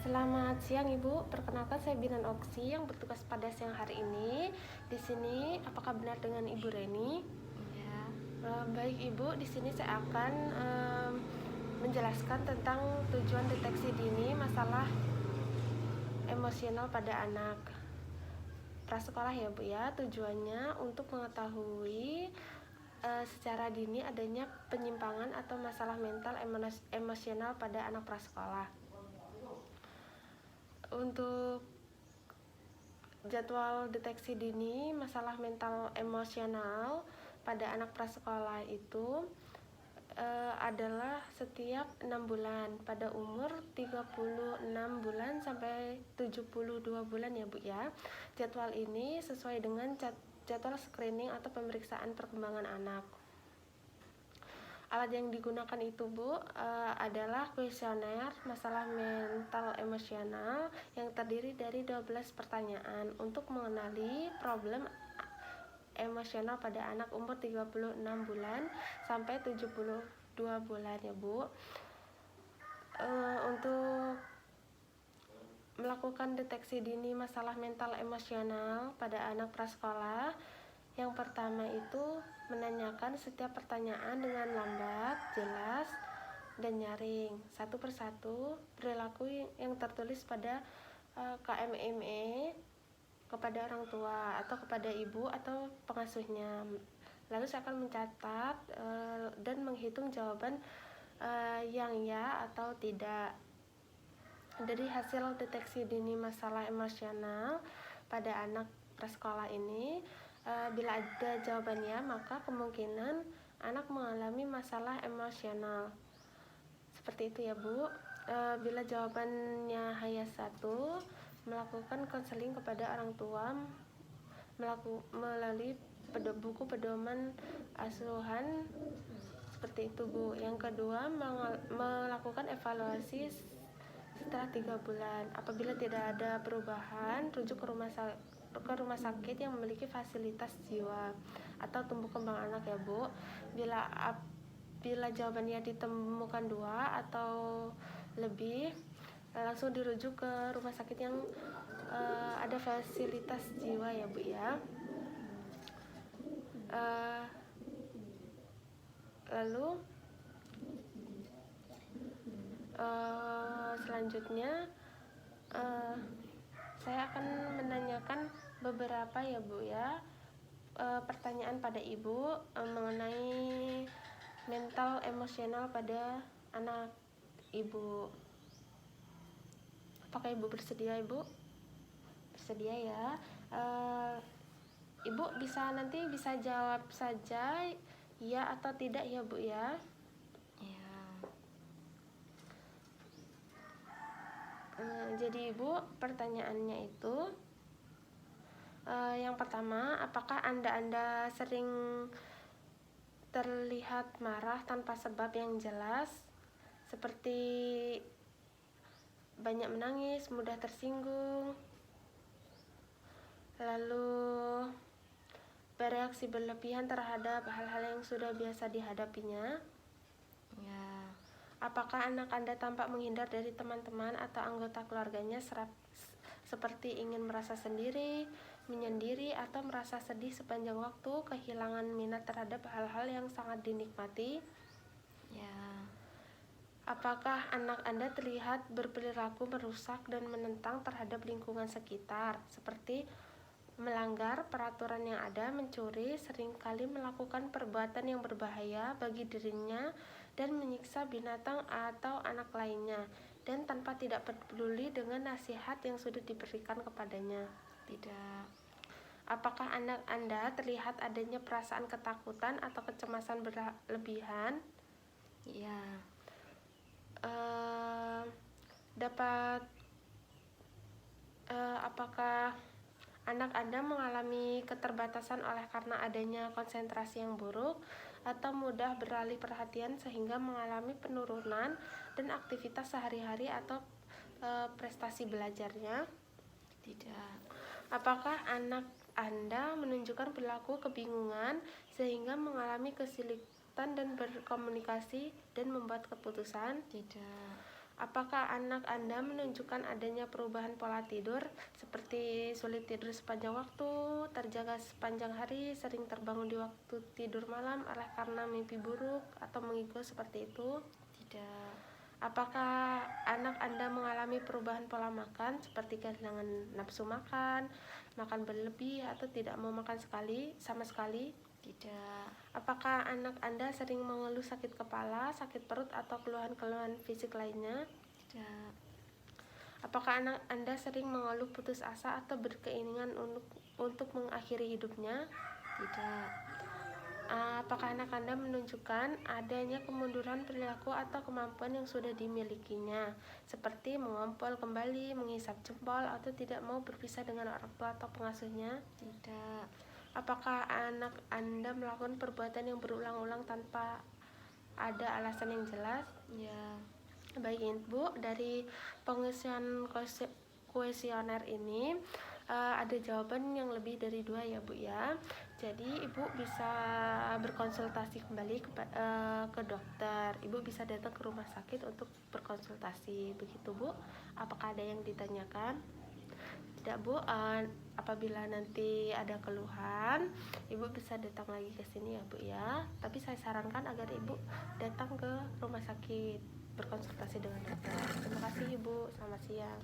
Selamat siang Ibu, perkenalkan saya Binan Oksi yang bertugas pada siang hari ini. Di sini, apakah benar dengan Ibu Reni? Ya. Baik Ibu, di sini saya akan menjelaskan tentang tujuan deteksi dini masalah emosional pada anak prasekolah ya Bu ya. Tujuannya untuk mengetahui secara dini adanya penyimpangan atau masalah mental emosional pada anak prasekolah. Untuk jadwal deteksi dini masalah mental emosional pada anak prasekolah itu adalah setiap 6 bulan pada umur 36 bulan sampai 72 bulan ya Bu ya. Jadwal ini sesuai dengan jadwal screening atau pemeriksaan perkembangan anak. Alat yang digunakan itu Bu adalah kuesioner masalah mental emosional yang terdiri dari 12 pertanyaan untuk mengenali problem emosional pada anak umur 36 bulan sampai 72 bulan ya Bu. Untuk melakukan deteksi dini masalah mental emosional pada anak prasekolah, yang pertama itu menanyakan setiap pertanyaan dengan lambat, jelas, dan nyaring, satu persatu perilaku yang tertulis pada KMME kepada orang tua atau kepada ibu atau pengasuhnya. Lalu saya akan mencatat dan menghitung jawaban yang ya atau tidak. Dari hasil deteksi dini masalah emosional pada anak prasekolah ini, bila ada jawabannya maka kemungkinan anak mengalami masalah emosional. Seperti itu ya Bu. Bila jawabannya hanya satu, melakukan konseling kepada orang tua melalui buku pedoman asuhan, seperti itu Bu. Yang kedua, melakukan evaluasi setelah 3 bulan. Apabila tidak ada perubahan, rujuk ke rumah sakit yang memiliki fasilitas jiwa atau tumbuh kembang anak ya Bu. Bila jawabannya ditemukan 2 atau lebih, langsung dirujuk ke rumah sakit yang ada fasilitas jiwa ya Bu ya. Lalu selanjutnya saya akan menanyakan beberapa ya Bu ya pertanyaan pada Ibu mengenai mental emosional pada anak Ibu. Apakah Ibu bersedia Ibu? Bersedia ya. Ibu nanti bisa jawab saja ya atau tidak ya Bu ya. Ya. Jadi Ibu, pertanyaannya itu yang pertama, apakah Anda sering terlihat marah tanpa sebab yang jelas, seperti banyak menangis, mudah tersinggung, lalu bereaksi berlebihan terhadap hal-hal yang sudah biasa dihadapinya? Ya. Apakah anak Anda tampak menghindar dari teman-teman atau anggota keluarganya seperti ingin merasa sendiri, menyendiri, atau merasa sedih sepanjang waktu, kehilangan minat terhadap hal-hal yang sangat dinikmati? Ya. Apakah anak Anda terlihat berperilaku merusak dan menentang terhadap lingkungan sekitar, seperti melanggar peraturan yang ada, mencuri, seringkali melakukan perbuatan yang berbahaya bagi dirinya, dan menyiksa binatang atau anak lainnya, dan tanpa tidak peduli dengan nasihat yang sudah diberikan kepadanya? Tidak. Apakah anak Anda terlihat adanya perasaan ketakutan atau kecemasan berlebihan? Ya. Apakah anak Anda mengalami keterbatasan oleh karena adanya konsentrasi yang buruk atau mudah beralih perhatian sehingga mengalami penurunan dan aktivitas sehari-hari atau prestasi belajarnya? Tidak. Apakah anak Anda menunjukkan perilaku kebingungan sehingga mengalami kesulitan dan berkomunikasi dan membuat keputusan? Tidak. Apakah anak Anda menunjukkan adanya perubahan pola tidur seperti sulit tidur sepanjang waktu, terjaga sepanjang hari, sering terbangun di waktu tidur malam oleh karena mimpi buruk atau mengigau seperti itu? Tidak. Apakah anak Anda mengalami perubahan pola makan seperti kehilangan nafsu makan, makan berlebih atau tidak mau makan sama sekali? Tidak. Apakah anak Anda sering mengeluh sakit kepala, sakit perut atau keluhan-keluhan fisik lainnya? Tidak. Apakah anak Anda sering mengeluh putus asa atau berkeinginan untuk mengakhiri hidupnya? Tidak. Apakah anak Anda menunjukkan adanya kemunduran perilaku atau kemampuan yang sudah dimilikinya, seperti mengompol kembali, menghisap jempol, atau tidak mau berpisah dengan orang tua atau pengasuhnya? Tidak. Apakah anak Anda melakukan perbuatan yang berulang-ulang tanpa ada alasan yang jelas? Ya. Baik Ibu, dari pengisian kuesioner ini ada jawaban yang lebih dari 2 ya Bu ya. Jadi Ibu bisa berkonsultasi kembali ke dokter. Ibu bisa datang ke rumah sakit untuk berkonsultasi. Begitu Bu. Apakah ada yang ditanyakan? Tidak Bu, apabila nanti ada keluhan, Ibu bisa datang lagi ke sini ya Bu ya. Tapi saya sarankan agar Ibu datang ke rumah sakit berkonsultasi dengan dokter. Terima kasih Ibu, selamat siang.